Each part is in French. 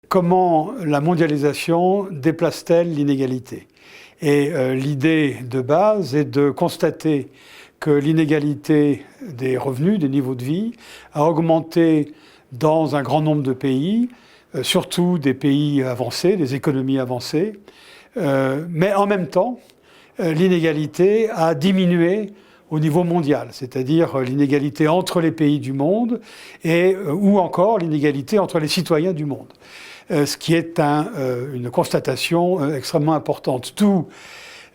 comment la mondialisation déplace-t-elle l'inégalité? Et l'idée de base est de constater que l'inégalité des revenus, des niveaux de vie, a augmenté dans un grand nombre de pays, surtout des pays avancés, des économies avancées, mais en même temps, l'inégalité a diminué au niveau mondial, c'est-à-dire l'inégalité entre les pays du monde ou encore l'inégalité entre les citoyens du monde, ce qui est une constatation extrêmement importante. D'où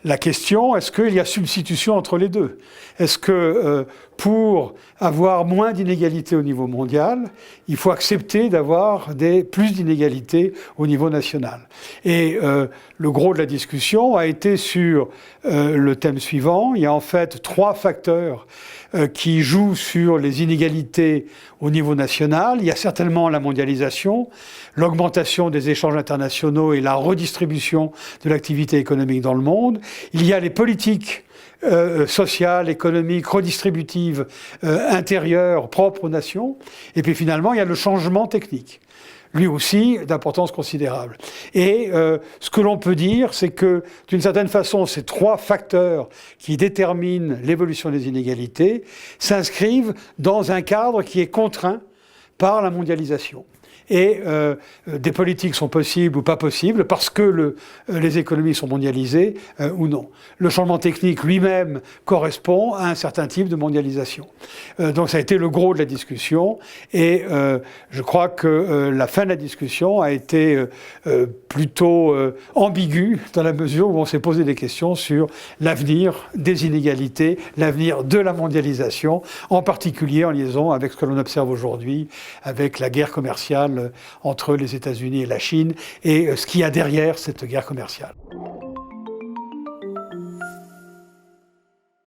la question, est-ce qu'il y a substitution entre les deux? Est-ce que pour avoir moins d'inégalités au niveau mondial, il faut accepter d'avoir plus d'inégalités au niveau national? Et le gros de la discussion a été sur le thème suivant. Il y a en fait 3 facteurs qui jouent sur les inégalités au niveau national. Il y a certainement la mondialisation, l'augmentation des échanges internationaux et la redistribution de l'activité économique dans le monde. Il y a les politiques sociales, économiques, redistributives, intérieures, propres aux nations. Et puis finalement, il y a le changement technique, lui aussi d'importance considérable. Et ce que l'on peut dire, c'est que d'une certaine façon, ces 3 facteurs qui déterminent l'évolution des inégalités s'inscrivent dans un cadre qui est contraint par la mondialisation. Et des politiques sont possibles ou pas possibles parce que les économies sont mondialisées ou non. Le changement technique lui-même correspond à un certain type de mondialisation. Donc ça a été le gros de la discussion et je crois que la fin de la discussion a été plutôt ambiguë dans la mesure où on s'est posé des questions sur l'avenir des inégalités, l'avenir de la mondialisation, en particulier en liaison avec ce que l'on observe aujourd'hui, avec la guerre commerciale entre les États-Unis et la Chine, et ce qu'il y a derrière cette guerre commerciale.